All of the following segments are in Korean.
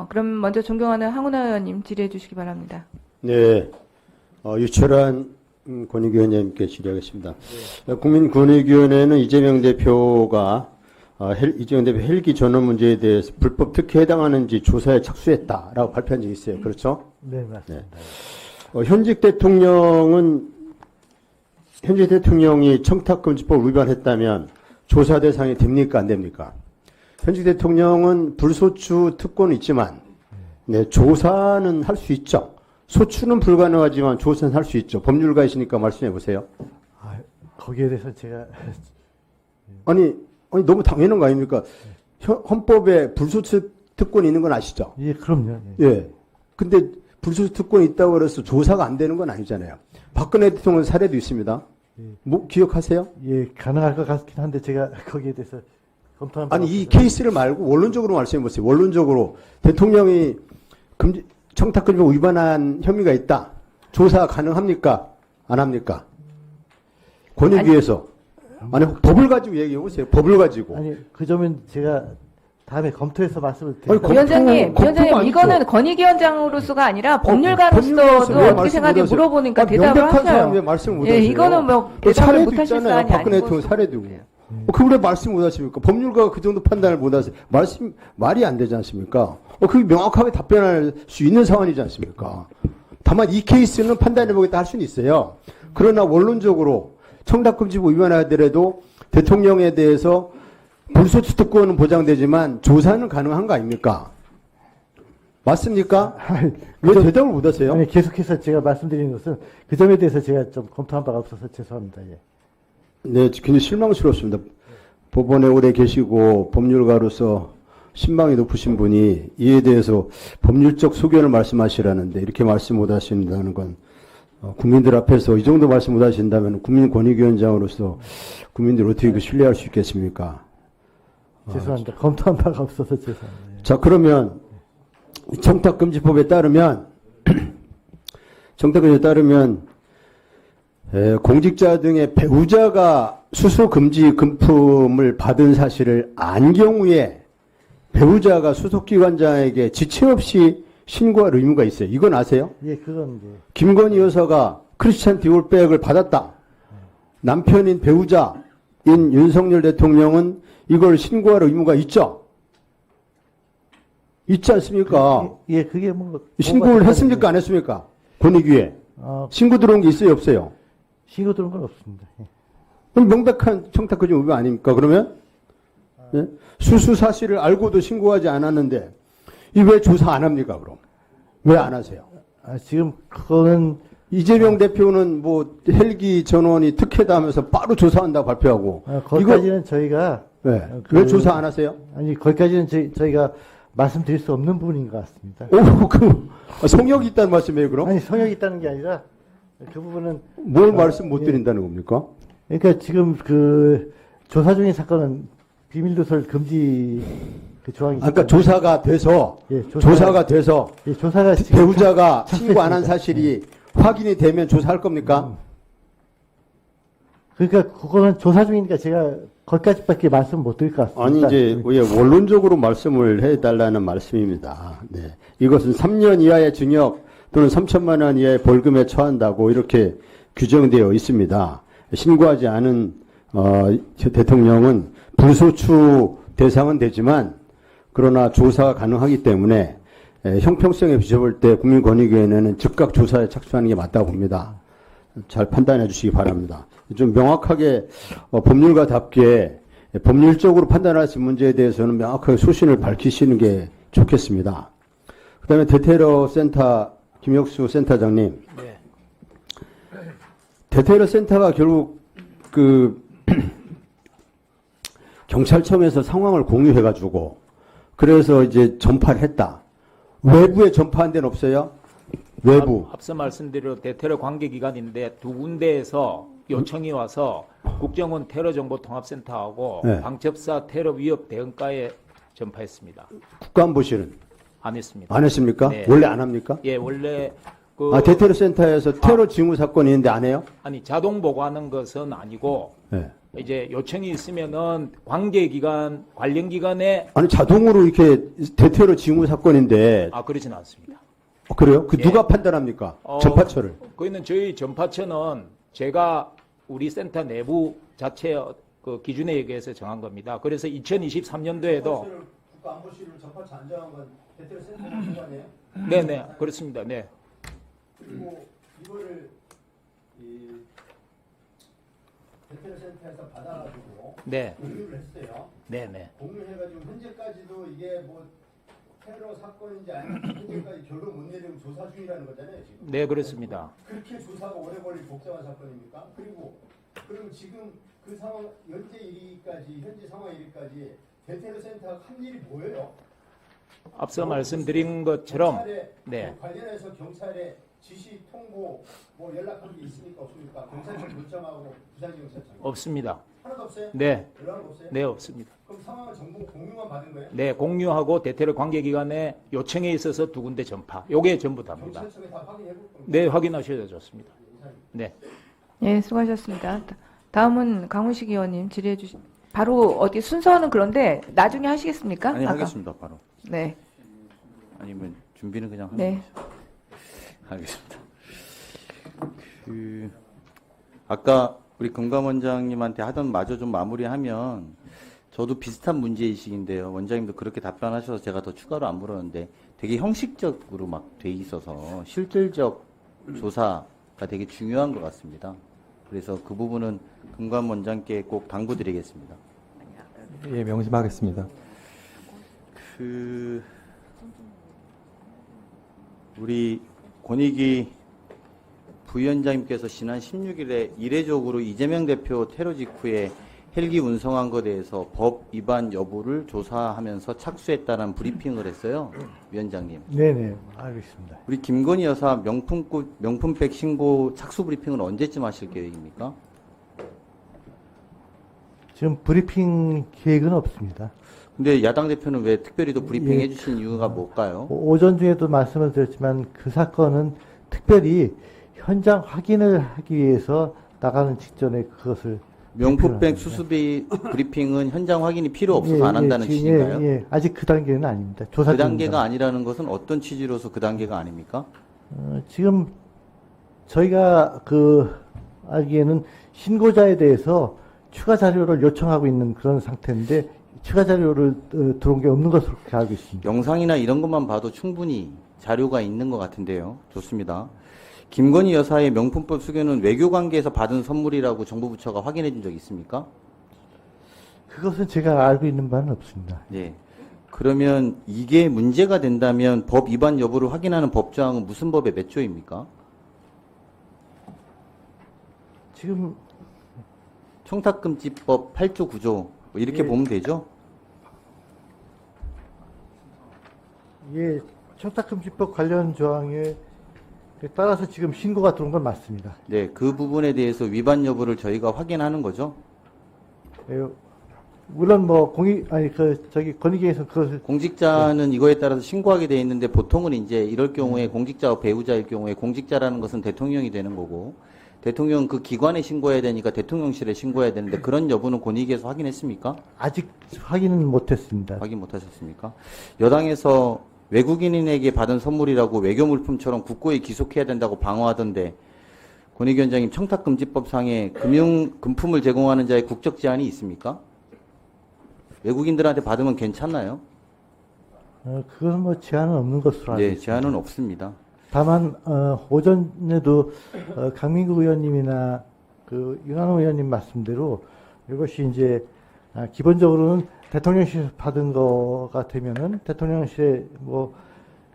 그럼 먼저 존경하는 황운하 의원님 질의해 주시기 바랍니다. 네, 유철한 권익위원장님께 질의하겠습니다. 국민권익위원회는 이재명 대표가 이재명 대표 헬기 전원 문제에 대해서 불법 특혜에 해당하는지 조사에 착수했다라고 발표한 적이 있어요. 그렇죠? 네, 맞습니다. 네. 현직 대통령이 청탁금지법 위반했다면 조사 대상이 됩니까? 안 됩니까? 현직 대통령은 불소추 특권은 있지만, 네, 조사는 할 수 있죠. 소추는 불가능하지만 조사는 할 수 있죠. 법률가이시니까 말씀해 보세요. 거기에 대해서 제가 아니 너무 당연한 거 아닙니까? 헌법에 불소추 특권이 있는 건 아시죠? 예, 그럼요. 예. 근데 불소추 특권이 있다고 해서 조사가 안 되는 건 아니잖아요. 박근혜 대통령 사례도 있습니다. 뭐 기억하세요? 예, 가능할 것 같긴 한데 제가 거기에 대해서 검토한 아니 이 케이스를 말고 원론적으로 말씀해 보세요. 원론적으로 대통령이 청탁금지법 위반한 혐의가 있다. 조사 가능합니까? 안 합니까? 권익위에서. 아니 법을 가지고 얘기해 보세요. 법을 가지고. 아니 그 점은 제가 다음에 검토해서 말씀을 드릴게요. 위원장님, 이거는 권익위원장으로서가 아니라 법률가로서도 어떻게 생각해 물어보니까 대답을 명백한 사람 왜 하셔요. 말씀 못 하세요? 이거는 뭐 대답을 사례도 못 하실 있잖아요. 사안이 박근혜 아니고. 대통령 사례도. 그왜 말씀 못 하십니까? 법률가가 그 정도 판단을 못 하세요. 말이 안 되지 않습니까? 그게 명확하게 답변할 수 있는 상황이지 않습니까? 다만 이 케이스는 판단해보겠다 할 수는 있어요. 그러나 원론적으로 청탁금지법 위반하더라도 대통령에 대해서 불소추 특권은 보장되지만 조사는 가능한 거 아닙니까? 맞습니까? 왜 대답을 못 하세요? 아니, 계속해서 제가 말씀드리는 것은 그 점에 대해서 제가 좀 검토한 바가 없어서 죄송합니다. 예. 네, 굉장히 실망스럽습니다. 법원에 오래 계시고 법률가로서 신망이 높으신 분이 이에 대해서 법률적 소견을 말씀하시라는데 이렇게 말씀 못 하신다는 건 국민들 앞에서 이 정도 말씀 못 하신다면 국민권익위원장으로서 국민들 어떻게 그 신뢰할 수 있겠습니까? 죄송합니다. 검토한 바가 없어서 죄송합니다. 예. 자, 그러면 청탁금지법에 따르면 공직자 등의 배우자가 수소금지 금품을 받은 사실을 안 경우에 배우자가 수속기관장에게 지체 없이 신고할 의무가 있어요. 이건 아세요? 예, 그건 이제 김건희 여사가 크리스찬 디올백을 받았다. 남편인 배우자인 윤석열 대통령은 이걸 신고할 의무가 있죠? 있지 않습니까? 예, 그게 뭐 신고를 했습니까? 안 했습니까? 권익위에. 신고 들어온 게 있어요? 없어요? 신고 들어온 건 없습니다. 예. 그럼 명백한 청탁금지 위반 아닙니까? 그러면 예? 수수 사실을 알고도 신고하지 않았는데 이 왜 조사 안 합니까? 그럼 왜 안 하세요? 지금 그거는 이재명 대표는 뭐 헬기 전원이 특혜다 하면서 바로 조사한다고 발표하고 거기까지는 저희가 왜 조사 안 하세요? 아니 거기까지는 저희가 말씀드릴 수 없는 부분인 것 같습니다. 성역이 있다는 말씀이에요, 그럼? 아니 성역이 있다는 게 아니라 그 부분은 뭘 말씀 못 드린다는 겁니까? 그러니까 지금 그 조사 중인 사건은 비밀 누설 금지 그 조항이 그러니까 조사가 돼서 예, 조사가 돼서 예, 조사가 지금 배우자가 신고 안 한 사실이 확인이 되면 조사할 겁니까? 그러니까 그거는 조사 중이니까 제가 거기까지밖에 말씀 못 드릴 것 아니 같습니다. 이제 원론적으로 말씀을 해달라는 말씀입니다. 네. 이것은 3년 이하의 징역 또는 3천만 원 이하의 벌금에 처한다고 이렇게 규정되어 있습니다. 신고하지 않은 대통령은 불소추 대상은 되지만 그러나 조사가 가능하기 때문에 형평성에 비춰볼 때 국민권익위원회는 즉각 조사에 착수하는 게 맞다고 봅니다. 잘 판단해 주시기 바랍니다. 좀 명확하게 법률가답게 법률적으로 판단할 수 있는 문제에 대해서는 명확하게 소신을 밝히시는 게 좋겠습니다. 그 다음에 대테러 센터 김혁수 센터장님. 네. 대테러 센터가 결국 경찰청에서 상황을 공유해가지고 그래서 이제 전파를 했다. 외부에 전파한 데는 없어요? 외부. 앞서 말씀드린 대테러 관계기관인데 두 군데에서 요청이 와서 국정원 테러정보통합센터하고 네. 방첩사 테러 위협 대응과에 전파했습니다. 국가안보실은 안 했습니다. 안 했습니까? 네. 원래 안 합니까? 예, 원래 대테러 센터에서 테러 징후 사건이 있는데 안 해요? 아니 자동 보고하는 것은 아니고 네. 이제 요청이 있으면은 관계기관 관련 기관에 아니 자동으로 이렇게 대테러 징후 사건인데 그러지는 않습니다. 그래요? 그 예. 누가 판단합니까? 전파처를. 거기는 저희 전파처는 제가 우리 센터 내부 자체 그 기준에 의해서 정한 겁니다. 그래서 2023년도에도 국가안보실을 전파처 안 정한 건 대테러 센터가 아니에요? 네네 그렇습니다. 네. 그리고 이거를 이 대테러 센터에서 받아가지고 네. 공유를 했어요. 네네. 공유해가지고 현재까지도 이게 뭐 테러 사건인지 아닌지 현재까지 결론 못 내리고 조사 중이라는 거잖아요, 지금. 네 그렇습니다. 그렇게 조사가 오래 걸릴 복잡한 사건입니까? 그리고 지금 그 상황 현재 상황 이르기까지 대테러 센터가 한 일이 뭐예요? 앞서 말씀드린 것처럼 경찰에 네. 관련해서 경찰에 지시 통보 뭐 연락한 게 있습니까 없습니까? 경찰청 결정하고 부산경찰청 없습니다. 하나도 없어요? 네. 연락 없어요? 네 없습니다. 그럼 상황을 정보 공유만 받은 거예요? 네 공유하고 대테러 관계기관에 요청에 있어서 2군데 전파. 요게 전부 다입니다. 경찰청에 다 확인해 볼 겁니다. 네 확인하셔도 좋습니다. 네. 예, 수고하셨습니다. 다음은 강훈식 의원님 질의해 주시. 바로 어디 순서는 그런데 나중에 하시겠습니까? 아니 아까. 하겠습니다 바로. 네. 아니면 준비는 그냥 하는 네. 거죠. 알겠습니다. 그 아까 우리 금감 원장님한테 하던 마저 좀 마무리하면 저도 비슷한 문제의식인데요. 원장님도 그렇게 답변하셔서 제가 더 추가로 안 물었는데 되게 형식적으로 막 돼 있어서 실질적 조사가 되게 중요한 것 같습니다. 그래서 그 부분은 금감 원장께 꼭 당부드리겠습니다. 예, 명심하겠습니다. 우리 권익위 부위원장님께서 지난 16일에 이례적으로 이재명 대표 테러 직후에 헬기 운송한 것에 대해서 법 위반 여부를 조사하면서 착수했다는 브리핑을 했어요. 위원장님. 네네, 알겠습니다. 우리 김건희 여사 명품백 신고 착수 브리핑은 언제쯤 하실 계획입니까? 지금 브리핑 계획은 없습니다. 근데 야당 대표는 왜 특별히 또 브리핑 예. 해주신 이유가 뭘까요? 오전 중에도 말씀을 드렸지만 그 사건은 특별히 현장 확인을 하기 위해서 나가는 직전에 그것을 명품백 수수비 브리핑은 현장 확인이 필요 없어서 안 한다는 지금, 취지인가요? 예, 아직 그 단계는 아닙니다. 조사 그 단계가 중입니다. 아니라는 것은 어떤 취지로서 그 단계가 아닙니까? 지금 저희가 알기에는 신고자에 대해서 추가 자료를 요청하고 있는 그런 상태인데 추가 자료를 들어온 게 없는 것으로 그렇게 알고 있습니다. 영상이나 이런 것만 봐도 충분히 자료가 있는 것 같은데요. 좋습니다. 김건희 여사의 명품법 수교는 외교 관계에서 받은 선물이라고 정부 부처가 확인해 준 적 있습니까? 그것은 제가 알고 있는 바는 없습니다. 네. 그러면 이게 문제가 된다면 법 위반 여부를 확인하는 법조항은 무슨 법의 몇 조입니까? 지금 청탁금지법 8조 9조 뭐 이렇게 예. 보면 되죠? 예, 청탁금지법 관련 조항에 따라서 지금 신고가 들어온 건 맞습니다. 네, 그 부분에 대해서 위반 여부를 저희가 확인하는 거죠. 예, 물론 권익위에서 그것을 공직자는 이거에 따라서 신고하게 돼 있는데 보통은 이제 이럴 경우에 공직자와 배우자일 경우에 공직자라는 것은 대통령이 되는 거고 대통령 그 기관에 신고해야 되니까 대통령실에 신고해야 되는데 그런 여부는 권익위에서 확인했습니까? 아직 확인은 못했습니다. 확인 못 하셨습니까? 여당에서 외국인에게 받은 선물이라고 외교물품처럼 굳고이 기속해야 된다고 방어하던데 권익위원장님 청탁금지법상에 금품을 제공하는 자의 국적 제한이 있습니까? 외국인들한테 받으면 괜찮나요? 그건 제한은 없는 것으로 알고 네, 있습니다. 제한은 없습니다. 다만 오전에도 강민구 의원님이나 윤한호 의원님 말씀대로 이것이 이제 기본적으로는 대통령실에서 받은 거가 되면은 대통령실의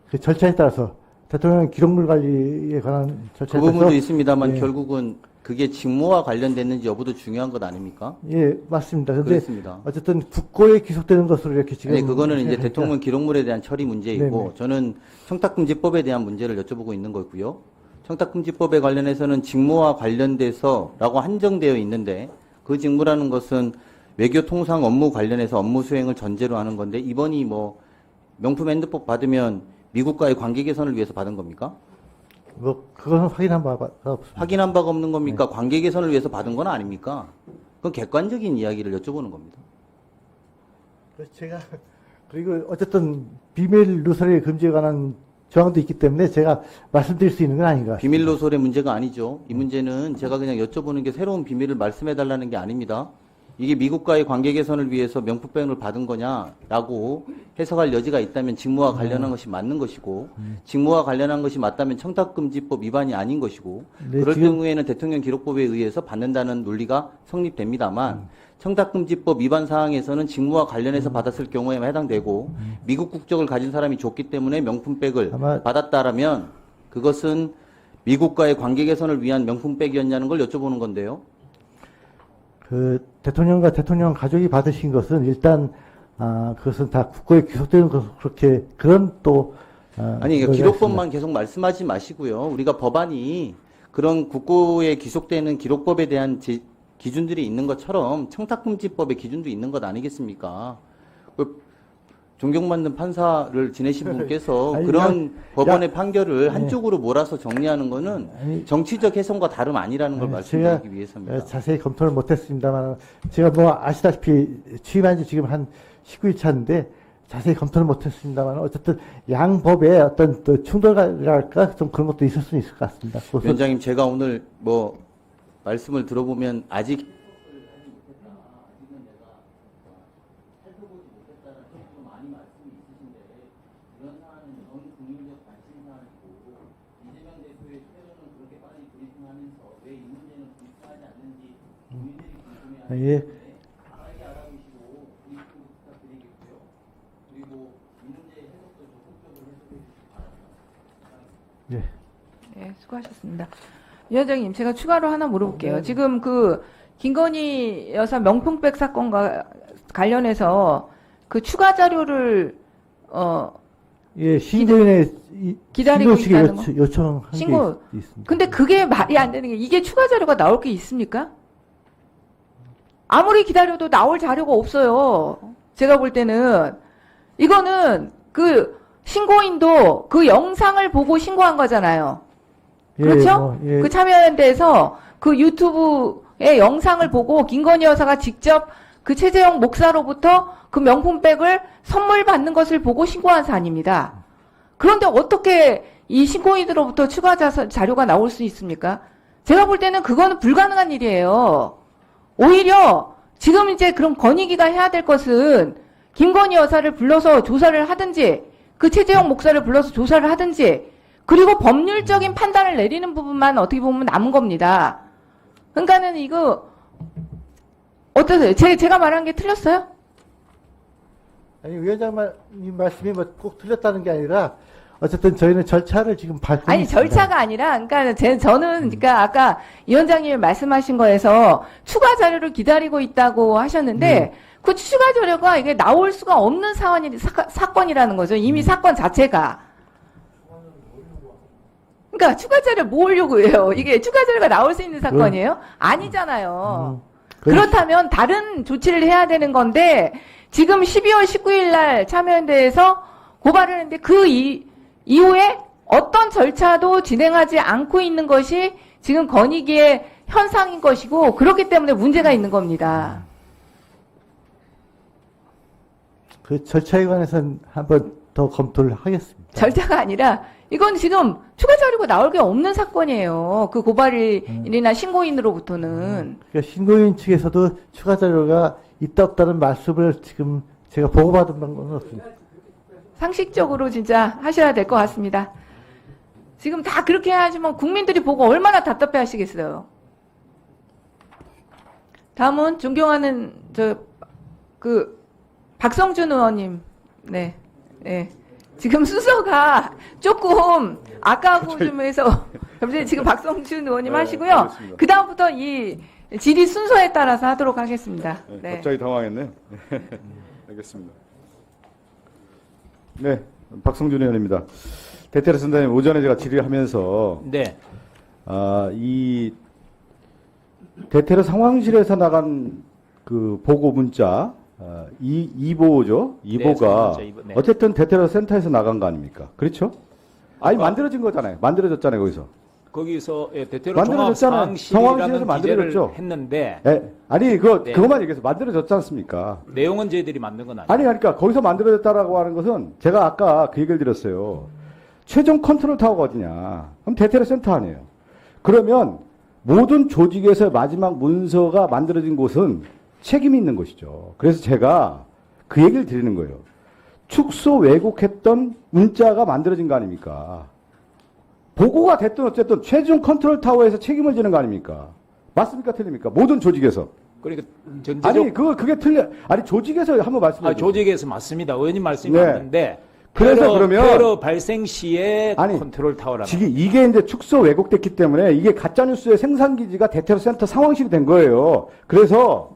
그 절차에 따라서 대통령 기록물 관리에 관한 그 절차에 따라서 부분도 있습니다만 예. 결국은 그게 직무와 관련됐는지 여부도 중요한 것 아닙니까? 예, 맞습니다. 근데 그렇습니다. 어쨌든 국고에 기속되는 것으로 이렇게 지금 아니 그거는 이제 생각하니까 대통령 기록물에 대한 처리 문제이고 네네. 저는 청탁금지법에 대한 문제를 여쭤보고 있는 거고요. 청탁금지법에 관련해서는 직무와 관련돼서라고 한정되어 있는데 그 직무라는 것은 외교통상 업무 관련해서 업무 수행을 전제로 하는 건데 이번이 명품 핸드폰 받으면 미국과의 관계 개선을 위해서 받은 겁니까? 그것은 확인한 바가 없습니다. 확인한 바가 없는 겁니까? 관계 개선을 위해서 받은 건 아닙니까? 그건 객관적인 이야기를 여쭤보는 겁니다. 그래서 제가 그리고 어쨌든 비밀 누설의 금지에 관한 조항도 있기 때문에 제가 말씀드릴 수 있는 건 아닌 것 같습니다. 비밀 노설의 문제가 아니죠. 이 문제는 제가 그냥 여쭤보는 게 새로운 비밀을 말씀해달라는 게 아닙니다. 이게 미국과의 관계 개선을 위해서 명품백을 받은 거냐라고 해석할 여지가 있다면 직무와 관련한 것이 맞는 것이고 직무와 관련한 것이 맞다면 청탁금지법 위반이 아닌 것이고 네, 그럴 지금- 경우에는 대통령 기록법에 의해서 받는다는 논리가 성립됩니다만 청탁금지법 위반 사항에서는 직무와 관련해서 받았을 경우에만 해당되고 미국 국적을 가진 사람이 줬기 때문에 명품백을 아마- 받았다라면 그것은 미국과의 관계 개선을 위한 명품백이었냐는 걸 여쭤보는 건데요. 그 대통령과 대통령 가족이 받으신 것은 일단 그것은 다 국고에 귀속되는 것 그렇게 그런 또 아니, 그거가 기록법만 계속 말씀하지 마시고요. 우리가 법안이 그런 국고에 기속되는 기록법에 대한 기준들이 있는 것처럼 청탁금지법의 기준도 있는 것 아니겠습니까? 그 존경받는 판사를 지내신 분께서 아니, 그런 법원의 야, 판결을 한쪽으로 몰아서 정리하는 거는 아니, 정치적 해석과 다름 아니라는 걸 제가 말씀드리기 위해서입니다. 자세히 검토를 못했습니다만 제가 뭐 아시다시피 취임한 지 지금 한 19일 차인데 자세히 검토를 못했습니다만 어쨌든 양법에 어떤 또 충돌이랄까 좀 그런 것도 있을 수는 있을 것 같습니다. 그것은 위원장님, 제가 오늘 뭐 말씀을 들어보면 아직 예. 예. 네, 수고하셨습니다. 위원장님, 제가 추가로 하나 물어볼게요. 지금 그 김건희 여사 명품백 사건과 관련해서 그 추가 자료를 예, 신고인의 기다리고 신고식에 있다는 거? 요청한 신고. 게 있습니다. 근데 그게 말이 안 되는 게 이게 추가 자료가 나올 게 있습니까? 아무리 기다려도 나올 자료가 없어요. 제가 볼 때는 이거는 그 신고인도 그 영상을 보고 신고한 거잖아요. 예, 그렇죠? 뭐, 예. 그 참여연대에서 그 유튜브의 영상을 보고 김건희 여사가 직접 그 최재형 목사로부터 그 명품백을 선물 받는 것을 보고 신고한 사안입니다. 그런데 어떻게 이 신고인으로부터 추가 자료가 나올 수 있습니까? 제가 볼 때는 그거는 불가능한 일이에요. 오히려 지금 이제 그럼 권익위가 해야 될 것은 김건희 여사를 불러서 조사를 하든지 그 최재형 목사를 불러서 조사를 하든지 그리고 법률적인 판단을 내리는 부분만 어떻게 보면 남은 겁니다. 그러니까는 이거 어떠세요? 제가 말한 게 틀렸어요? 아니 위원장님 말씀이 뭐 꼭 틀렸다는 게 아니라 어쨌든 저희는 절차를 지금 밟고 아니 있습니다. 절차가 아니라 그러니까 저는 그러니까 아까 위원장님이 말씀하신 거에서 추가 자료를 기다리고 있다고 하셨는데 그 추가 자료가 이게 나올 수가 없는 사건이라는 거죠. 이미 사건 자체가. 그러니까 추가 자료 모으려고 해요. 이게 추가 자료가 나올 수 있는 사건이에요? 아니잖아요. 그렇다면 다른 조치를 해야 되는 건데 지금 12월 19일 날 참여연대에서 고발을 했는데 그 이후에 어떤 절차도 진행하지 않고 있는 것이 지금 권익위의 현상인 것이고 그렇기 때문에 문제가 있는 겁니다. 그 절차에 관해서는 한번 더 검토를 하겠습니다. 절차가 아니라 이건 지금 추가 자료가 나올 게 없는 사건이에요. 그 고발인이나 신고인으로부터는. 그러니까 신고인 측에서도 추가 자료가 있다 없다는 말씀을 지금 제가 보고받은 건 없습니다. 상식적으로 진짜 하셔야 될 것 같습니다. 지금 다 그렇게 하시면 국민들이 보고 얼마나 답답해 하시겠어요. 다음은 존경하는 박성준 의원님. 네. 네. 지금 순서가 조금 아까하고 좀 해서 지금 박성준 의원님 하시고요. 알겠습니다. 그 다음부터 이 질의 순서에 따라서 하도록 하겠습니다. 네. 갑자기 당황했네요. 알겠습니다. 네, 박성준 의원입니다. 대테러 선생님, 오전에 제가 질의하면서 네. 이 대테러 상황실에서 나간 그 보고 문자, 이보죠. 이보가 문자, 이보, 네. 어쨌든 대테러 센터에서 나간 거 아닙니까? 그렇죠? 아니 만들어진 거잖아요. 만들어졌잖아요, 거기서. 거기서 대테러 만들어졌잖아요. 종합상황실이라는 상황실에서 기재를 만들어졌죠. 했는데 아니 네. 그것만 얘기해서 만들어졌지 않습니까? 내용은 저희들이 만든 건 아니에요. 아니 그러니까 거기서 만들어졌다라고 하는 것은 제가 아까 그 얘기를 드렸어요. 최종 컨트롤 타워가 어디냐? 그럼 대테러 센터 아니에요. 그러면 모든 조직에서 마지막 문서가 만들어진 곳은 책임이 있는 것이죠. 그래서 제가 그 얘기를 드리는 거예요. 축소 왜곡했던 문자가 만들어진 거 아닙니까? 보고가 됐든 어쨌든 최종 컨트롤 타워에서 책임을 지는 거 아닙니까? 맞습니까? 틀립니까? 모든 조직에서. 그러니까 전제적 아니 그게 틀려. 아니 조직에서 한번 말씀해 주세요. 조직에서 맞습니다. 의원님 말씀이 네. 맞는데 그래서 그러면 테러 발생 시에 아니, 컨트롤 타워라는 이게 이제 축소 왜곡됐기 때문에 이게 가짜뉴스의 생산 기지가 대테러 센터 상황실이 된 거예요. 그래서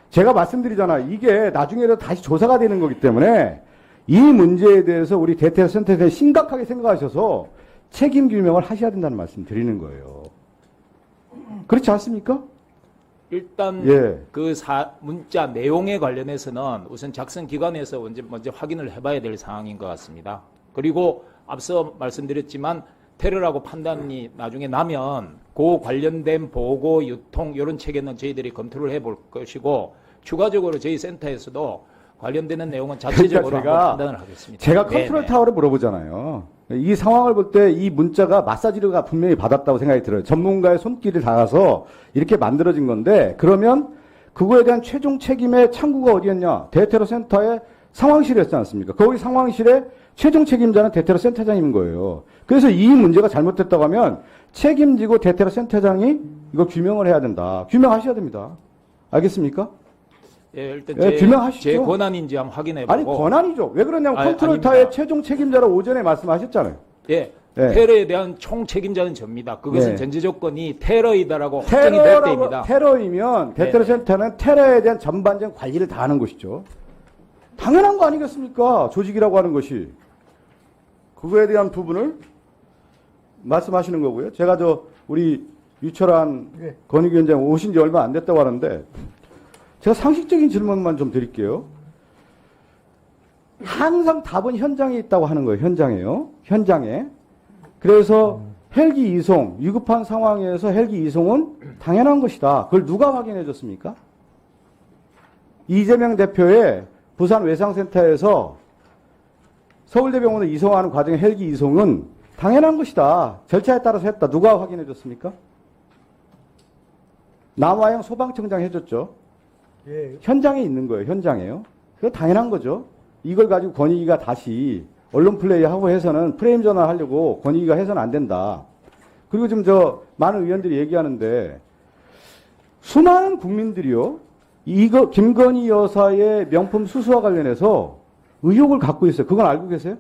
제가 말씀드리잖아. 이게 나중에도 다시 조사가 되는 거기 때문에 이 문제에 대해서 우리 대테러 센터에 대해 심각하게 생각하셔서 책임 규명을 하셔야 된다는 말씀 드리는 거예요. 그렇지 않습니까? 일단 예. 그 문자 내용에 관련해서는 우선 작성 기관에서 먼저 확인을 해봐야 될 상황인 것 같습니다. 그리고 앞서 말씀드렸지만 테러라고 판단이 나중에 나면 그 관련된 보고, 유통 이런 체계는 저희들이 검토를 해볼 것이고 추가적으로 저희 센터에서도 관련되는 내용은 자체적으로 그러니까 한번 판단을 하겠습니다. 제가 네네. 컨트롤 타워를 물어보잖아요. 이 상황을 볼 때 이 문자가 마사지를 분명히 받았다고 생각이 들어요. 전문가의 손길이 닿아서 이렇게 만들어진 건데 그러면 그거에 대한 최종 책임의 창구가 어디였냐? 대테러 센터의 상황실이었지 않습니까? 거기 상황실에 최종 책임자는 대테러 센터장인 거예요. 그래서 이 문제가 잘못됐다고 하면 책임지고 대테러 센터장이 이거 규명을 해야 된다. 규명하셔야 됩니다. 알겠습니까? 예, 일단 예, 규명하시죠. 제 권한인지 한번 확인해보고. 아니 권한이죠. 왜 그러냐면 컨트롤 아닙니다. 타워의 최종 책임자로 오전에 말씀하셨잖아요. 예, 네. 테러에 대한 총 책임자는 접니다. 그것은 네. 전제 조건이 테러이다라고 확정이 될 때입니다. 테러이면 대테러 네. 센터는 테러에 대한 전반적인 관리를 다 하는 것이죠. 당연한 거 아니겠습니까? 조직이라고 하는 것이. 그거에 대한 부분을 말씀하시는 거고요. 제가 우리 유철한 네. 권익위원장 오신 지 얼마 안 됐다고 하는데 제가 상식적인 질문만 좀 드릴게요. 항상 답은 현장에 있다고 하는 거예요. 현장에요. 현장에. 그래서 헬기 이송, 위급한 상황에서 헬기 이송은 당연한 것이다. 그걸 누가 확인해 줬습니까? 이재명 대표의 부산 외상센터에서 서울대병원으로 이송하는 과정의 헬기 이송은 당연한 것이다. 절차에 따라서 했다. 누가 확인해 줬습니까? 남화영 소방청장 해줬죠. 예, 현장에 있는 거예요. 현장에요. 그거 당연한 거죠. 이걸 가지고 권익위가 다시 언론 플레이하고 해서는 프레임 전환하려고 권익위가 해서는 안 된다. 그리고 지금 많은 의원들이 얘기하는데 수많은 국민들이요. 이거 김건희 여사의 명품 수수와 관련해서 의혹을 갖고 있어요. 그건 알고 계세요?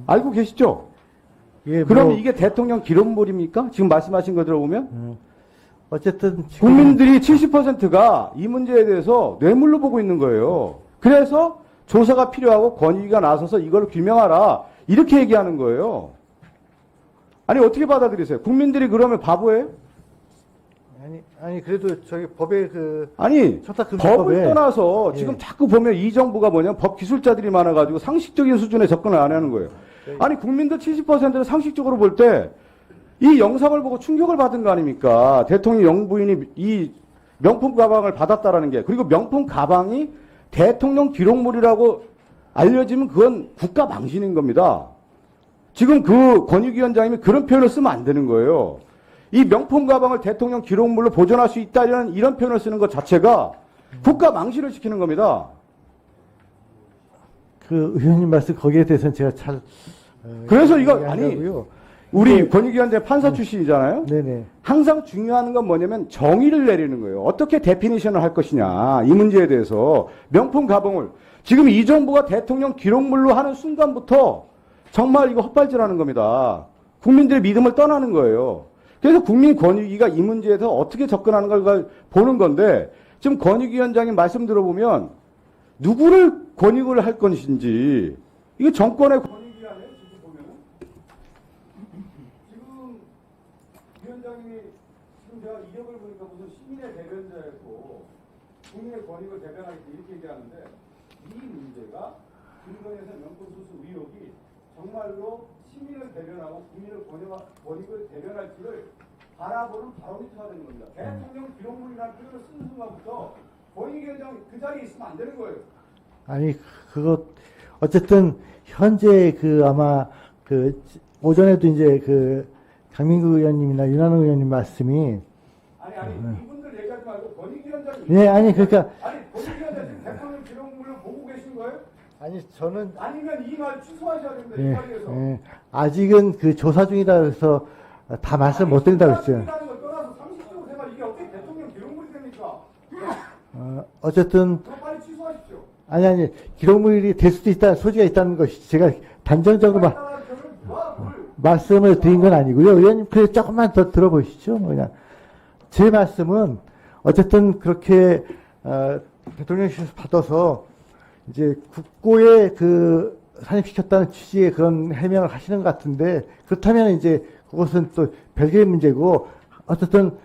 알고 계시죠? 예, 그럼 뭐, 이게 대통령 기록물입니까? 지금 말씀하신 거 들어보면? 어쨌든 지금 국민들이 70%가 이 문제에 대해서 뇌물로 보고 있는 거예요. 그래서 조사가 필요하고 권익위가 나서서 이걸 규명하라. 이렇게 얘기하는 거예요. 아니 어떻게 받아들이세요? 국민들이 그러면 바보예요? 아니 그래도 저기 법에 아니 청탁금지법에 법을 떠나서 예. 지금 자꾸 보면 이 정부가 뭐냐면 법 기술자들이 많아가지고 상식적인 수준에 접근을 안 하는 거예요. 아니 국민들 70%는 상식적으로 볼 때 이 영상을 보고 충격을 받은 거 아닙니까? 대통령 영부인이 이 명품 가방을 받았다라는 게. 그리고 명품 가방이 대통령 기록물이라고 알려지면 그건 국가 망신인 겁니다. 지금 그 권익위원장님이 그런 표현을 쓰면 안 되는 거예요. 이 명품 가방을 대통령 기록물로 보존할 수 있다는 이런 표현을 쓰는 것 자체가 국가 망신을 시키는 겁니다. 그 의원님 말씀 거기에 대해서는 제가 잘 그래서 이거 이해하고요. 우리 권익위원장 판사 출신이잖아요. 네네. 항상 중요한 건 뭐냐면 정의를 내리는 거예요. 어떻게 데피니션을 할 것이냐. 이 문제에 대해서 명품 가방을 지금 이 정부가 대통령 기록물로 하는 순간부터 정말 이거 헛발질하는 겁니다. 국민들의 믿음을 떠나는 거예요. 그래서 국민 권익위가 이 문제에서 어떻게 접근하는 걸 보는 건데 지금 권익위원장님 말씀 들어보면 누구를 권익을 할 것인지 이게 정권의 권익위 아니에요? 지금 보면은 지금 위원장님이 지금 제가 이력을 보니까 무슨 시민의 대변자였고 국민의 권익을 대변하겠다 이렇게 얘기하는데 이 문제가 김건희에서 명품 수수 의혹이 정말로 시민을 대변하고 국민의 권익을 대변할 길을 바라보는 바로미터가 되는 겁니다. 대통령 기록물이라는 표현을 쓰는 순간부터 권익위원장 그 자리에 있으면 안 되는 거예요. 아니, 그거, 어쨌든, 현재 아마, 오전에도 이제 강민구 의원님이나 윤한홍 의원님 말씀이, 아니, 이분들 얘기하지 말고 권익위원장이. 네, 아니, 그러니까, 아니, 권익위원장 지금 대통령 기록물을 보고 계신 거예요? 아니, 저는, 아니면 이 말 취소하셔야 됩니다. 이 예, 자리에서. 예, 아직은 조사 중이다 그래서 다 말씀 못 드린다고 했어요. 이라는 걸 떠나서 상식적으로 생각 이게 어떻게 대통령 기록물이 됩니까? 어쨌든, 그럼 빨리 취소하십시오. 아니, 기록물이 될 수도 있다, 소지가 있다는 것이 제가 단정적으로 말씀을 드린 건 아니고요. 의원님, 그래, 조금만 더 들어보시죠. 그냥. 제 말씀은, 어쨌든 그렇게, 대통령실에서 받아서, 이제 국고에 산입시켰다는 취지의 그런 해명을 하시는 것 같은데, 그렇다면 이제 그것은 또 별개의 문제고, 어쨌든,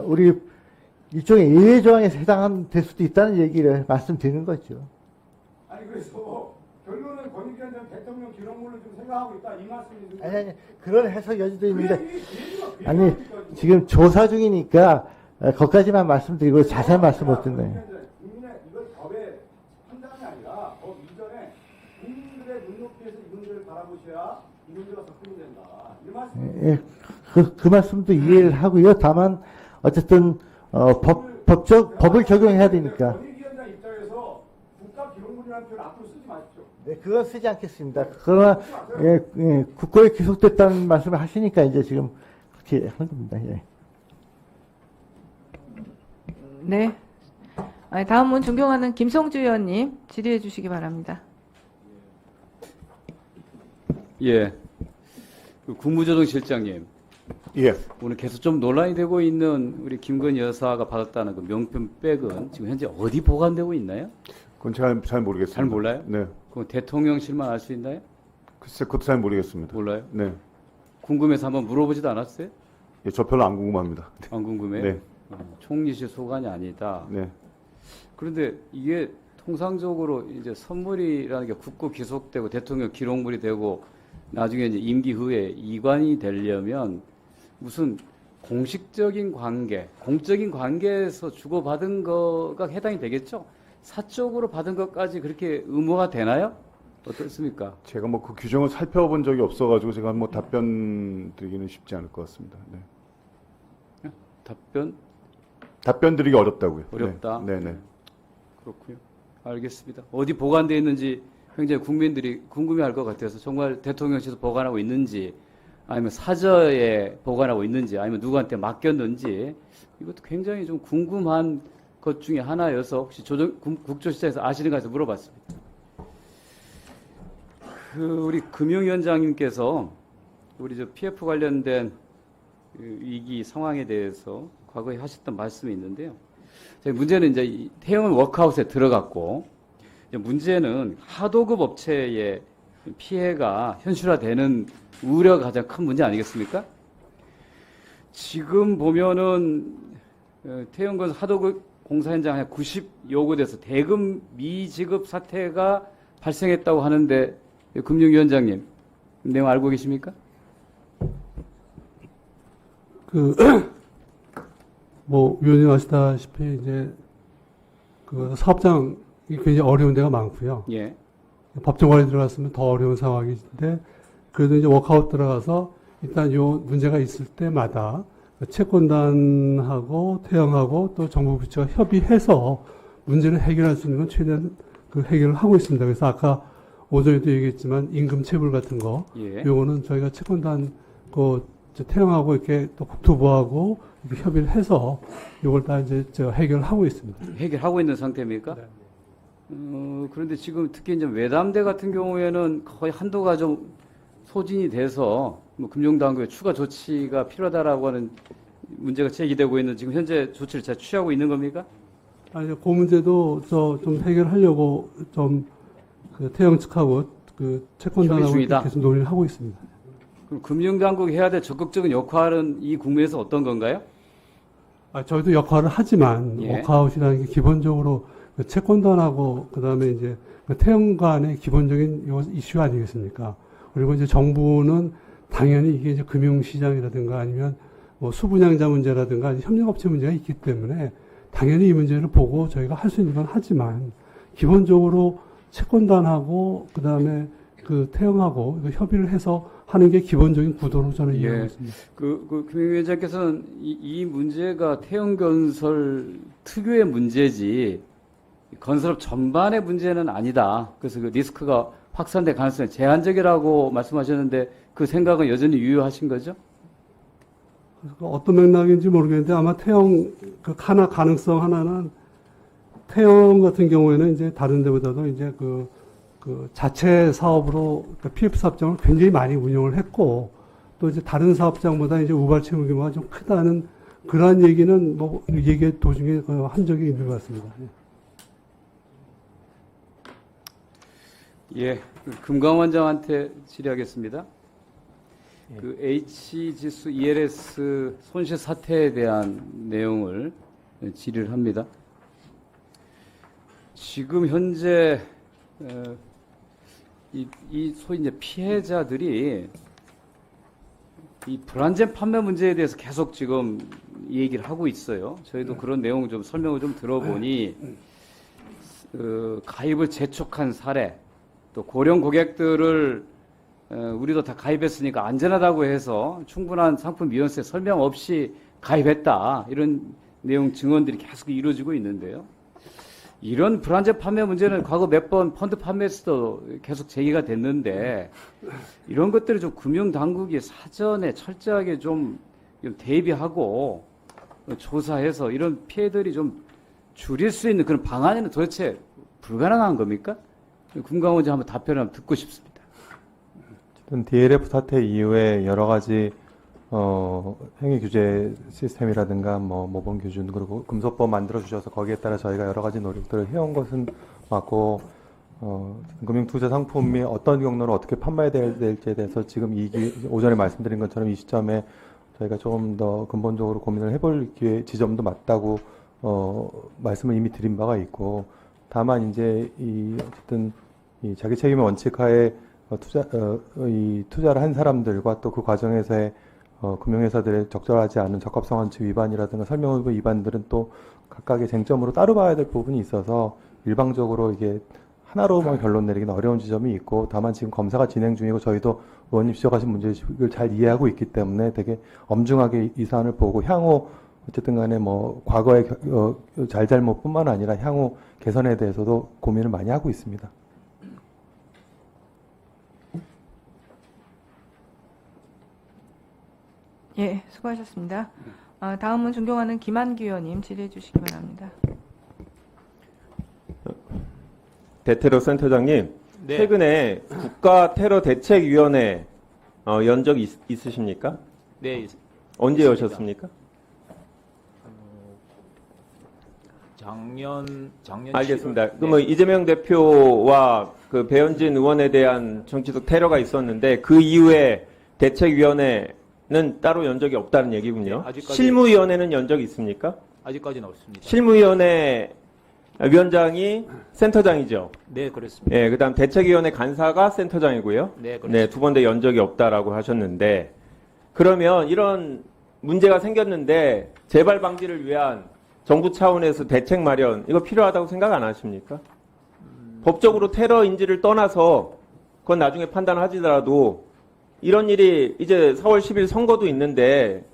우리 일종의 예외 조항에 될 수도 있다는 얘기를 말씀드리는 거죠. 아니 그래서 결론은 권익위원장 대통령 기록물로 좀 생각하고 있다 이 말씀이신데. 아니, 그런 해석 여지도 있는데, 아니, 지금 조사 중이니까, 거기까지만 말씀드리고 자세한 말씀 못 듣네요. 국민의 이걸 법의 판단이 아니라 법 이전에 국민들의 눈높이에서 이분들을 바라보셔야 이분들과 접근이 된다. 이 말씀. 예, 그 말씀도 이해를 하고요. 다만, 어쨌든, 법을 적용해야 되니까. 권익위원장 입장에서 국가 기록물이라는 표현 앞으로 쓰지 마십시오. 네, 그건 쓰지 않겠습니다. 그러나, 국고에 기속됐다는 말씀을 하시니까 이제 지금 그렇게 하는 겁니다. 예. 네. 아니, 다음은 존경하는 김성주 의원님 질의해 주시기 바랍니다. 예. 국무조정실장님. 예. 오늘 계속 좀 논란이 되고 있는 우리 김건희 여사가 받았다는 그 명품백은 지금 현재 어디 보관되고 있나요? 그건 잘 모르겠습니다. 잘 몰라요? 네. 그럼 대통령실만 알 수 있나요? 글쎄, 그것도 잘 모르겠습니다. 몰라요? 네. 궁금해서 한번 물어보지도 않았어요? 예, 저 별로 안 궁금합니다. 안 궁금해요? 네. 총리실 소관이 아니다. 네. 그런데 이게 통상적으로 이제 선물이라는 게 국고 기속되고 대통령 기록물이 되고 나중에 이제 임기 후에 이관이 되려면 무슨 공식적인 관계, 공적인 관계에서 주고받은 거가 해당이 되겠죠? 사적으로 받은 것까지 그렇게 의무화 되나요? 어떻습니까? 제가 뭐 그 규정을 살펴본 적이 없어가지고 제가 뭐 답변 드리기는 쉽지 않을 것 같습니다. 네. 답변 드리기 어렵다고요. 어렵다. 네, 네. 그렇고요. 알겠습니다. 어디 보관되어 있는지 굉장히 국민들이 궁금해할 것 같아서 정말 대통령실에서 보관하고 있는지 아니면 사저에 보관하고 있는지 아니면 누구한테 맡겼는지 이것도 굉장히 좀 궁금한 것 중에 하나여서 혹시 국조실장에서 아시는 가 해서 물어봤습니다. 우리 금융위원장님께서 우리 PF 관련된 위기 상황에 대해서 과거에 하셨던 말씀이 있는데요. 문제는 이제 태영은 워크아웃에 들어갔고 문제는 하도급 업체의 피해가 현실화되는 우려가 가장 큰 문제 아니겠습니까? 지금 보면은 태영건 하도급 공사 현장 한 90여 곳에서 대금 미지급 사태가 발생했다고 하는데 금융위원장님 내용 알고 계십니까? 위원님 아시다시피 이제 사업장이 굉장히 어려운 데가 많고요. 예. 법정관리 들어갔으면 더 어려운 상황인데 그래도 이제 워크아웃 들어가서 일단 요 문제가 있을 때마다 채권단하고 태영하고 또 정부 부처가 협의해서 문제를 해결할 수 있는 건 최대한 해결을 하고 있습니다. 그래서 아까 오전에도 얘기했지만 임금 체불 같은 거, 예. 요거는 저희가 채권단 태영하고 이렇게 또 국토부하고 이렇게 협의를 해서 요걸 다 이제 해결하고 있습니다. 해결하고 있는 상태입니까? 네. 그런데 지금 특히 이제 외담대 같은 경우에는 거의 한도가 좀 소진이 돼서 금융당국의 추가 조치가 필요하다라고 하는 문제가 제기되고 있는 지금 현재 조치를 잘 취하고 있는 겁니까? 아니, 그 문제도 좀 해결하려고 태영 측하고 채권단하고 계속 논의를 하고 있습니다. 그럼 금융당국이 해야 될 적극적인 역할은 이 국면에서 어떤 건가요? 저희도 역할을 하지만 예. 워크아웃이라는 게 기본적으로 채권단하고 그다음에 이제 태영 간의 기본적인 이슈 아니겠습니까? 그리고 이제 정부는 당연히 이게 이제 금융시장이라든가 아니면 뭐 수분양자 문제라든가 아니면 협력업체 문제가 있기 때문에 당연히 이 문제를 보고 저희가 할 수 있는 건 하지만 기본적으로 채권단하고 그다음에 그 태영하고 협의를 해서 하는 게 기본적인 구도로 저는 이해하고 있습니다. 김위원장께서는 이 문제가 태영건설 특유의 문제지 건설업 전반의 문제는 아니다. 그래서 그 리스크가 확산될 가능성이 제한적이라고 말씀하셨는데 그 생각은 여전히 유효하신 거죠? 어떤 맥락인지 모르겠는데 아마 태영 그 하나 가능성 하나는 태영 같은 경우에는 이제 다른 데보다도 이제 그 자체 사업으로 그러니까 PF 사업장을 굉장히 많이 운영을 했고 또 이제 다른 사업장보다 이제 우발 채무 규모가 좀 크다는 그러한 얘기는 뭐 얘기 도중에 한 적이 있는 것 같습니다. 예, 금강 원장한테 질의하겠습니다. 그 H지수 ELS 손실 사태에 대한 내용을 질의를 합니다. 지금 현재 이 소위 이제 피해자들이 이 불안전 판매 문제에 대해서 계속 지금 얘기를 하고 있어요. 저희도 그런 내용 좀 설명을 좀 들어보니 가입을 재촉한 사례, 또 고령 고객들을 우리도 다 가입했으니까 안전하다고 해서 충분한 상품 미연세 설명 없이 가입했다. 이런 내용 증언들이 계속 이루어지고 있는데요. 이런 불안전 판매 문제는 과거 몇 번 펀드 판매에서도 계속 제기가 됐는데 이런 것들을 좀 금융당국이 사전에 철저하게 좀 대비하고 조사해서 이런 피해들이 좀 줄일 수 있는 그런 방안에는 도대체 불가능한 겁니까? 금강원장 한번 답변을 한번 듣고 싶습니다. DLF 사태 이후에 여러 가지 행위 규제 시스템이라든가 뭐 모범 기준 그리고 금소법 만들어 주셔서 거기에 따라 저희가 여러 가지 노력들을 해온 것은 맞고 금융 투자 상품이 어떤 경로로 어떻게 판매해야 될지에 대해서 지금 오전에 말씀드린 것처럼 이 시점에 저희가 조금 더 근본적으로 고민을 해볼 기회 지점도 맞다고 말씀을 이미 드린 바가 있고 다만 이제 어쨌든 이 자기 책임의 원칙하에 투자를 한 사람들과 또 그 과정에서의 금융회사들의 적절하지 않은 적합성 원칙 위반이라든가 설명의무 위반들은 또 각각의 쟁점으로 따로 봐야 될 부분이 있어서 일방적으로 이게 하나로만 결론 내리기는 어려운 지점이 있고 다만 지금 검사가 진행 중이고 저희도 의원님 지적하신 문제의식을 잘 이해하고 있기 때문에 되게 엄중하게 이 사안을 보고 향후 어쨌든 간에 뭐 과거의 잘잘못뿐만 아니라 향후 개선에 대해서도 고민을 많이 하고 있습니다. 예, 수고하셨습니다. 다음은 존경하는 김한규 의원님 질의해 주시기 바랍니다. 대테러 센터장님, 네. 최근에 국가테러대책위원회 연적 있으십니까? 네, 언제 여셨습니까? 작년 알겠습니다. 7월, 그러면 이재명 대표와 그 배현진 의원에 대한 정치적 테러가 있었는데 그 이후에 대책위원회는 따로 연적이 없다는 얘기군요. 네, 아직까지- 실무위원회는 연적이 있습니까? 아직까지는 없습니다. 실무위원회 위원장이 센터장이죠. 네, 그렇습니다. 예, 그다음 대책위원회 간사가 센터장이고요. 네, 그렇습니다. 네, 두 번 다 연적이 없다라고 하셨는데 그러면 이런 문제가 생겼는데 재발 방지를 위한 정부 차원에서 대책 마련 이거 필요하다고 생각 안 하십니까? 법적으로 테러인지를 떠나서 그건 나중에 판단하지더라도 이런 일이 이제 4월 10일 선거도 있는데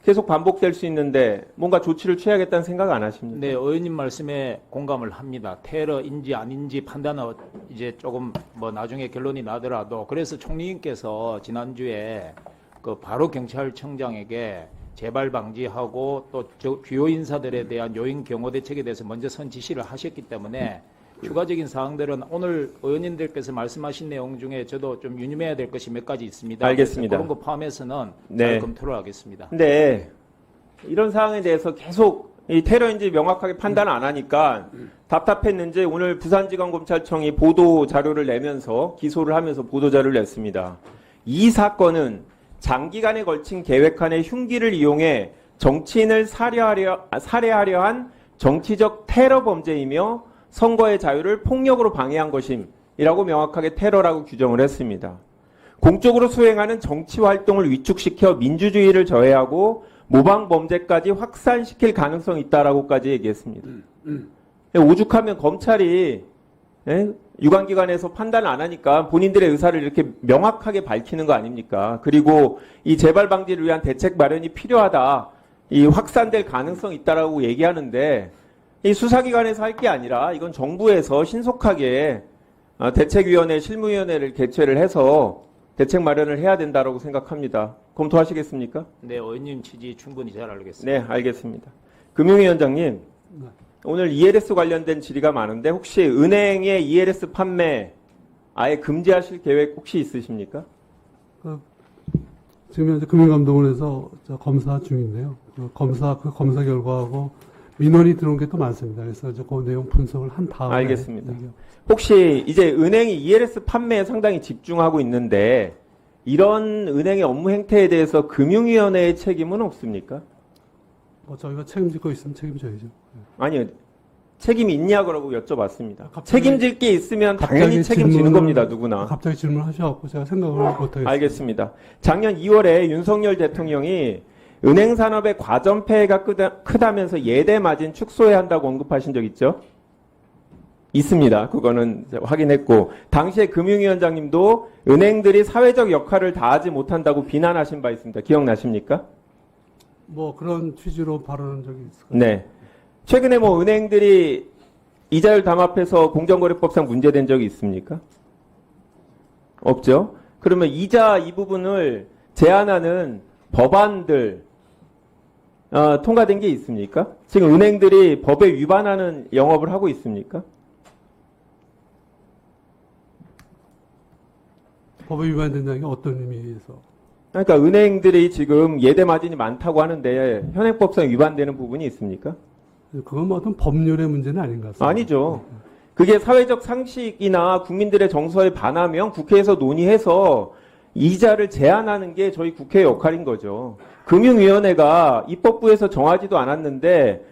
계속 반복될 수 있는데 뭔가 조치를 취해야겠다는 생각 안 하십니까? 네, 의원님 말씀에 공감을 합니다. 테러인지 아닌지 판단은 이제 조금 뭐 나중에 결론이 나더라도 그래서 총리님께서 지난주에 그 바로 경찰청장에게 재발 방지하고 또 주요 인사들에 대한 요인 경호 대책에 대해서 먼저 선 지시를 하셨기 때문에 추가적인 사항들은 오늘 의원님들께서 말씀하신 내용 중에 저도 좀 유념해야 될 것이 몇 가지 있습니다. 알겠습니다. 그런 거 포함해서는 네. 잘 검토를 하겠습니다. 근데 이런 상황에 대해서 계속 이 테러인지 명확하게 판단을 안 하니까 답답했는지 오늘 부산지방검찰청이 보도 자료를 내면서 기소를 하면서 보도 자료를 냈습니다. 이 사건은 장기간에 걸친 계획안의 흉기를 이용해 정치인을 살해하려 한 정치적 테러 범죄이며 선거의 자유를 폭력으로 방해한 것임이라고 명확하게 테러라고 규정을 했습니다. 공적으로 수행하는 정치 활동을 위축시켜 민주주의를 저해하고 모방 범죄까지 확산시킬 가능성이 있다라고까지 얘기했습니다. 오죽하면 검찰이 유관기관에서 판단을 안 하니까 본인들의 의사를 이렇게 명확하게 밝히는 거 아닙니까? 그리고 이 재발 방지를 위한 대책 마련이 필요하다. 이 확산될 가능성이 있다라고 얘기하는데 이 수사기관에서 할 게 아니라 이건 정부에서 신속하게 대책위원회, 실무위원회를 개최를 해서 대책 마련을 해야 된다라고 생각합니다. 검토하시겠습니까? 네, 의원님 취지 충분히 잘 알겠습니다. 네, 알겠습니다. 금융위원장님, 오늘 ELS 관련된 질의가 많은데 혹시 은행의 ELS 판매 아예 금지하실 계획 혹시 있으십니까? 지금 현재 금융감독원에서 검사 중인데요. 그 검사 결과하고 민원이 들어온 게 또 많습니다. 그래서 그 내용 분석을 한 다음에 알겠습니다. 혹시 이제 은행이 ELS 판매에 상당히 집중하고 있는데 이런 은행의 업무 행태에 대해서 금융위원회의 책임은 없습니까? 저희가 책임질 거 있으면 책임져야죠. 아니요. 책임이 있냐고 여쭤봤습니다. 갑자기- 책임질 게 있으면 당연히 갑자기 책임지는 질문을- 겁니다. 누구나. 갑자기 질문하셔갖고 제가 생각을 못하겠습니다. 알겠습니다. 작년 2월에 윤석열 대통령이 은행 산업의 과점폐해가 크다면서 예대 마진 축소해야 한다고 언급하신 적 있죠? 있습니다. 그거는 확인했고 당시에 금융위원장님도 은행들이 사회적 역할을 다하지 못한다고 비난하신 바 있습니다. 기억나십니까? 뭐 그런 취지로 발언한 적이 있을까요? 네. 최근에 뭐 은행들이 이자율 담합해서 공정거래법상 문제된 적이 있습니까? 없죠. 그러면 이자 이 부분을 제한하는 법안들 통과된 게 있습니까? 지금 은행들이 법에 위반하는 영업을 하고 있습니까? 법에 위반된다는 게 어떤 의미에서? 그러니까 은행들이 지금 예대 마진이 많다고 하는데 현행법상 위반되는 부분이 있습니까? 그건 뭐 어떤 법률의 문제는 아닌 것 같습니다. 아니죠. 그게 사회적 상식이나 국민들의 정서에 반하면 국회에서 논의해서 이자를 제한하는 게 저희 국회의 역할인 거죠. 금융위원회가 입법부에서 정하지도 않았는데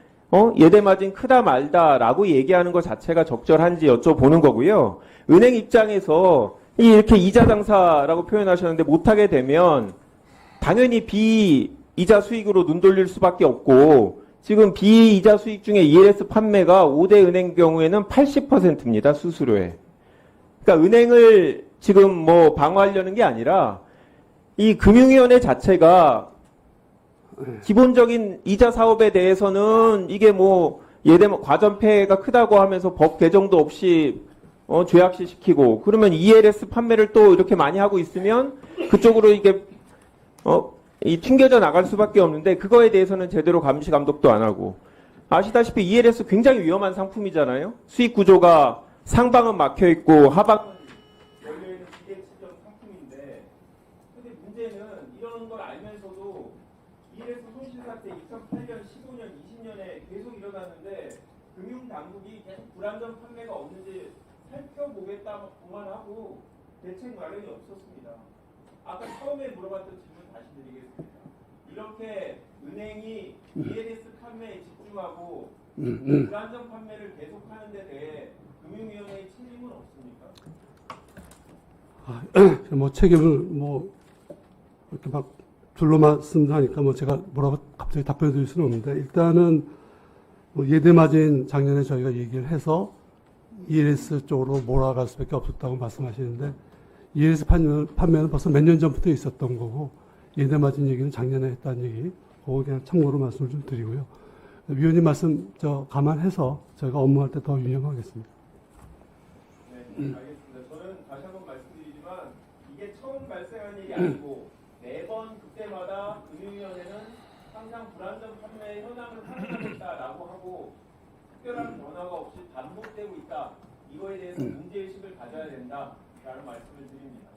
예대 마진 크다 말다라고 얘기하는 것 자체가 적절한지 여쭤보는 거고요. 은행 입장에서 이렇게 이자 장사라고 표현하셨는데 못하게 되면 당연히 비이자 수익으로 눈 돌릴 수밖에 없고 지금 비이자 수익 중에 ELS 판매가 5대 은행 경우에는 80%입니다. 수수료에. 그러니까 은행을 지금 뭐 방어하려는 게 아니라 이 금융위원회 자체가 기본적인 이자 사업에 대해서는 이게 뭐 예대 과점폐해가 크다고 하면서 법 개정도 없이 죄악시 시키고 그러면 ELS 판매를 또 이렇게 많이 하고 있으면 그쪽으로 이게 튕겨져 나갈 수밖에 없는데 그거에 대해서는 제대로 감시 감독도 안 하고 아시다시피 ELS 굉장히 위험한 상품이잖아요. 수익 구조가 상방은 막혀 있고 하방은 열려 있는 비대칭적 상품인데 근데 문제는 이런 걸 알면서도 ELS 손실 사태 2008년, 15년, 20년에 계속 일어났는데 금융 당국이 계속 불안전 판매가 없는지 살펴보겠다고만 하고 대책 마련이 없었습니다. 아까 처음에 물어봤던 질문 다시 드리겠습니다. 이렇게 은행이 ELS 판매에 집중하고 불안전 판매를 계속하는 데 대해 금융위원회의 책임은 없습니까? 뭐 책임을 뭐 이렇게 막 둘러 말씀하니까 뭐 제가 뭐라고 갑자기 답변 드릴 수는 없는데 일단은 뭐 예대 마진 작년에 저희가 얘기를 해서 ELS 쪽으로 몰아갈 수밖에 없었다고 말씀하시는데 ELS 판매는 벌써 몇 년 전부터 있었던 거고 예대 마진 얘기는 작년에 했다는 얘기 그거 그냥 참고로 말씀을 좀 드리고요. 위원님 말씀 감안해서 저희가 업무할 때 더 유념하겠습니다. 네, 알겠습니다. 저는 다시 한번 말씀드리지만 이게 처음 발생한 일이 아니고 매번 그때마다 금융위원회는 항상 불안전 판매 현황을 확인하겠다라고 하고 특별한 변화가 없이 반복되고 있다. 이거에 대해서 문제의식을 가져야 된다라는 말씀을 드립니다.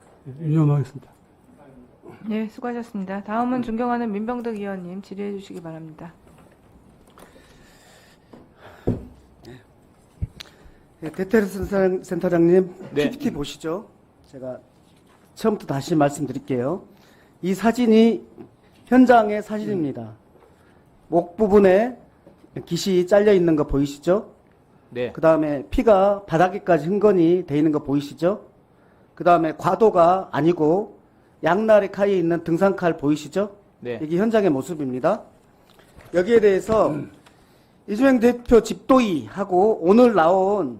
유념하겠습니다. 네, 수고하셨습니다. 다음은 존경하는 민병덕 의원님 질의해 주시기 바랍니다. 네, 대테레스 센터장님 네. PPT 보시죠. 제가 처음부터 다시 말씀드릴게요. 이 사진이 현장의 사진입니다. 목 부분에 깃이 잘려 있는 거 보이시죠? 네. 그 다음에 피가 바닥에까지 흥건히 돼 있는 거 보이시죠? 그 다음에 과도가 아니고 양날의 칼에 있는 등산칼 보이시죠? 네. 이게 현장의 모습입니다. 여기에 대해서 이재명 대표 집도의하고 오늘 나온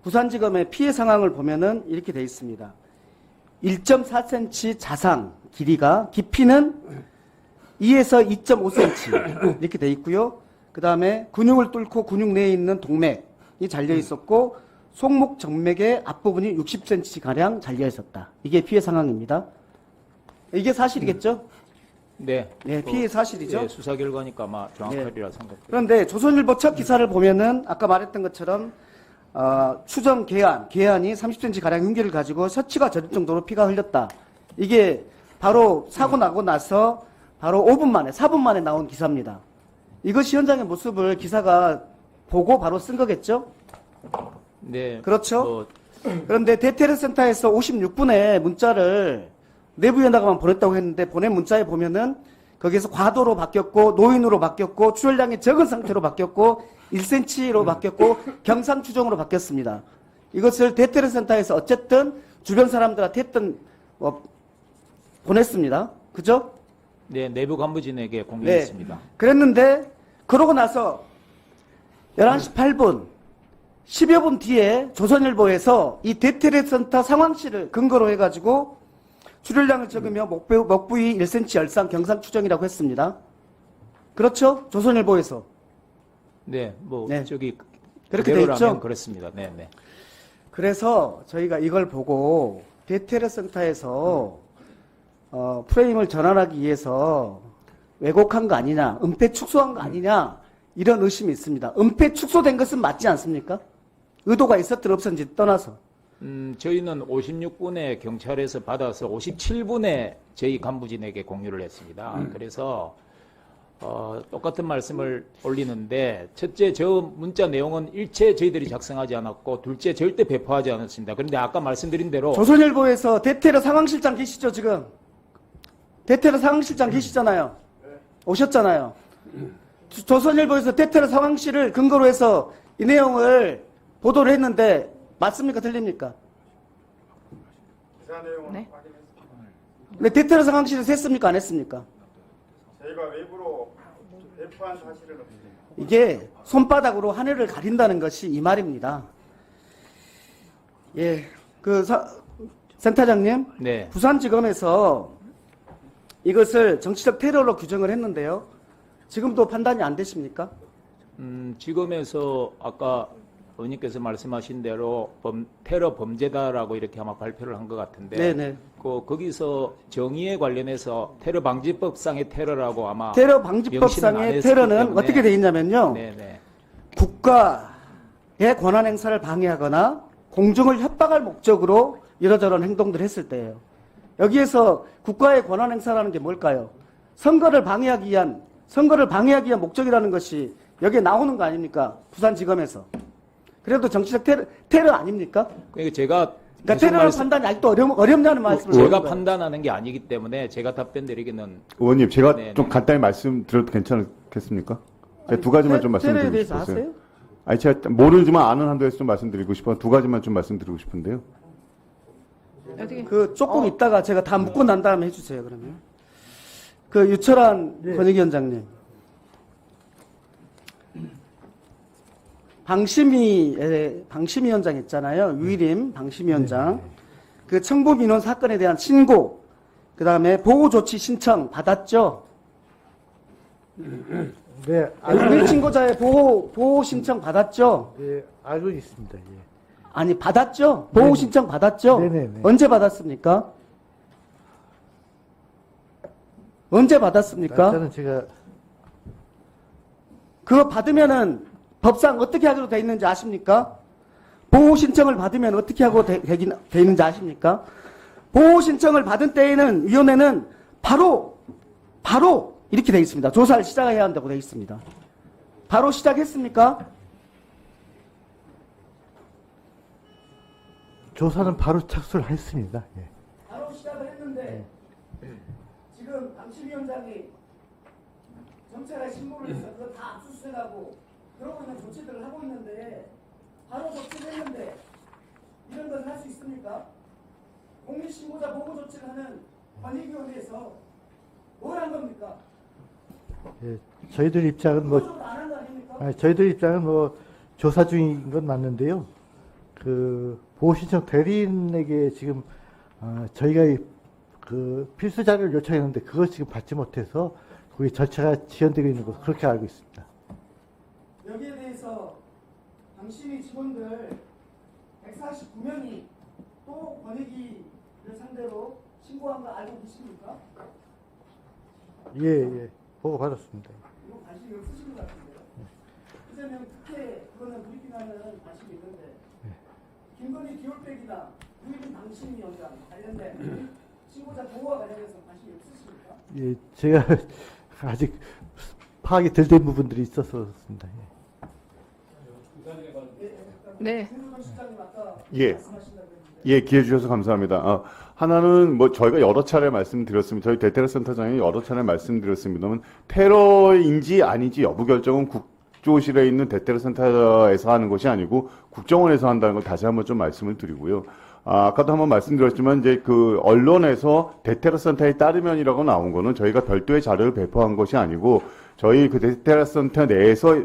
부산지검의 피해 상황을 보면은 이렇게 돼 있습니다. 1.4cm 자상 길이가, 깊이는 2에서 2.5cm 이렇게 돼 있고요. 그 다음에 근육을 뚫고 근육 내에 있는 동맥이 잘려 있었고 손목 정맥의 앞부분이 60cm 가량 잘려 있었다. 이게 피해 상황입니다. 이게 사실이겠죠? 네. 네, 피해 사실이죠. 네, 수사 결과니까 아마 정확하리라 생각돼요. 그런데 조선일보 첫 기사를 보면은 아까 말했던 것처럼 추정 괴한이 30cm 가량 흉기를 가지고 셔츠가 젖을 정도로 피가 흘렸다. 이게 바로 사고 나고 나서 바로 5분 만에 4분 만에 나온 기사입니다. 이것이 현장의 모습을 기사가 보고 바로 쓴 거겠죠? 네. 그렇죠? 뭐, 그런데 대테러센터에서 56분에 문자를 내부위원장만 보냈다고 했는데 보낸 문자에 보면은 거기에서 과도로 바뀌었고 노인으로 바뀌었고 출혈량이 적은 상태로 바뀌었고 1cm로 바뀌었고 경상 추정으로 바뀌었습니다. 이것을 대테러센터에서 어쨌든 주변 사람들한테 했던 보냈습니다. 그죠? 네, 내부 간부진에게 공개했습니다. 그랬는데 그러고 나서 11시 8분 10여 분 뒤에 조선일보에서 이 대테러센터 상황실을 근거로 해가지고 출혈량을 적으며 목 부위 1cm 열상 경상 추정이라고 했습니다. 그렇죠? 조선일보에서. 네, 뭐 네. 저기 그렇게 돼 그대로라면 있죠? 그렇습니다. 네, 네. 그래서 저희가 이걸 보고 대테러센터에서 프레임을 전환하기 위해서 왜곡한 거 아니냐, 은폐 축소한 거 아니냐 이런 의심이 있습니다. 은폐 축소된 것은 맞지 않습니까? 의도가 있었든 없었는지 떠나서. 저희는 56분에 경찰에서 받아서 57분에 저희 간부진에게 공유를 했습니다. 그래서 똑같은 말씀을 올리는데 첫째 저 문자 내용은 일체 저희들이 작성하지 않았고 둘째 절대 배포하지 않았습니다. 그런데 아까 말씀드린 대로 조선일보에서 대테러 상황실장 계시죠 지금? 대테러 상황실장 계시잖아요. 오셨잖아요. 조선일보에서 대테러 상황실을 근거로 해서 이 내용을 보도를 했는데 맞습니까? 틀립니까? 네. 근데 대테러 상황실에서 했습니까? 안 했습니까? 저희가 외부로 배포한 사실은 없습니다. 이게 손바닥으로 하늘을 가린다는 것이 이 말입니다. 예, 센터장님, 네. 부산지검에서 이것을 정치적 테러로 규정을 했는데요. 지금도 판단이 안 되십니까? 지금에서 아까 의원님께서 말씀하신 대로 테러 범죄다라고 이렇게 아마 발표를 한 것 같은데 네네. 거기서 정의에 관련해서 테러 방지법상의 테러라고 아마 테러 명시는 안 방지법상의 했기 테러는 때문에 어떻게 돼 있냐면요. 네네. 국가의 권한 행사를 방해하거나 공중을 협박할 목적으로 이러저런 행동들을 했을 때예요. 여기에서 국가의 권한 행사라는 게 뭘까요? 선거를 방해하기 위한 목적이라는 것이 여기에 나오는 거 아닙니까? 부산지검에서. 그래도 정치적 테러 아닙니까? 그러니까 제가 그러니까 테러라는 판단이 아직도 어렵냐는 말씀을 제가 드리는 거예요. 판단하는 게 아니기 때문에 제가 답변 드리기는 의원님, 제가 네네. 좀 간단히 말씀드려도 괜찮겠습니까? 제가 두 가지만 좀 테러에 말씀드리고 대해서 싶었어요. 아세요? 아니, 제가 모르지만 아는 한도에서 좀 말씀드리고 싶어 두 가지만 좀 말씀드리고 싶은데요. 어떻게? 조금 있다가 제가 다 묻고 난 다음에 해주세요, 그러면. 유철한 권익위원장님. 방심위원장 있잖아요. 유일임 방심위원장. 그 청부민원 사건에 대한 신고, 그 다음에 보호조치 신청 받았죠? 네, 일친고자의 보호 신청 받았죠? 예, 알고 있습니다. 예. 아니, 받았죠? 보호 신청 받았죠? 네네네. 언제 받았습니까? 언제 받았습니까? 일단은 제가 그거 받으면은 법상 어떻게 하기로 돼 있는지 아십니까? 보호 신청을 받으면 어떻게 하고 돼 있는지 아십니까? 보호 신청을 받은 때에는 위원회는 바로 이렇게 돼 있습니다. 조사를 시작해야 한다고 돼 있습니다. 바로 시작했습니까? 조사는 바로 착수를 했습니다. 예. 바로 시작을 했는데 지금 방심위원장이 경찰에 신고를 해서 그거 다 압수수색하고 그러고 있는 조치들을 하고 있는데 바로 조치를 했는데 이런 건 할 수 있습니까? 공익신고자 보고 조치를 하는 권익위원회에서 뭘 한 겁니까? 예, 저희들 입장은 뭐 보고조를 안한 거 아닙니까? 아니, 저희들 입장은 뭐 조사 중인 건 맞는데요. 그 보호신청 대리인에게 지금 저희가 그 필수 자료를 요청했는데 그걸 지금 받지 못해서 거기 절차가 지연되고 있는 것으로 그렇게 알고 있습니다. 여기에 대해서 당신의 직원들 149명이 또 권익위를 상대로 신고한 거 알고 계십니까? 예, 보고 받았습니다. 이거 관심이 없으신 것 같은데요. 이재명 특혜 그거는 브리핑하는 관심이 있는데 김건희 기올백이나 유일인 당신이 연장 관련된 신고자 보호와 관련해서 관심이 없으십니까? 예, 제가 아직 파악이 덜 된 부분들이 있어서 그렇습니다. 네. 김우동 실장님 아까 예. 말씀하신다고 했는데 예, 기회 주셔서 감사합니다. 하나는 뭐 저희가 여러 차례 말씀드렸습니다. 저희 대테러 센터장이 여러 차례 말씀드렸습니다만 테러인지 아닌지 여부 결정은 국조실에 있는 대테러 센터에서 하는 것이 아니고 국정원에서 한다는 걸 다시 한번 좀 말씀을 드리고요. 아까도 한번 말씀드렸지만 이제 그 언론에서 대테러 센터에 따르면이라고 나온 거는 저희가 별도의 자료를 배포한 것이 아니고 저희 그 대테러 센터 내에서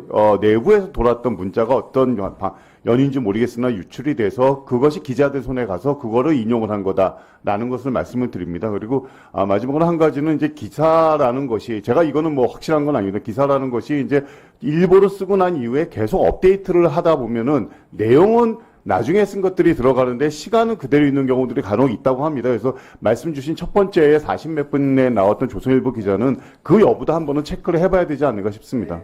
내부에서 돌았던 문자가 어떤 연인지 모르겠으나 유출이 돼서 그것이 기자들 손에 가서 그거를 인용을 한 거다라는 것을 말씀을 드립니다. 그리고 마지막으로 한 가지는 이제 기사라는 것이 제가 이거는 뭐 확실한 건 아닙니다. 기사라는 것이 이제 일보로 쓰고 난 이후에 계속 업데이트를 하다 보면은 내용은 나중에 쓴 것들이 들어가는데 시간은 그대로 있는 경우들이 간혹 있다고 합니다. 그래서 말씀 주신 첫 번째에 40몇 분에 나왔던 조선일보 기자는 그 여부도 한번은 체크를 해봐야 되지 않는가 싶습니다.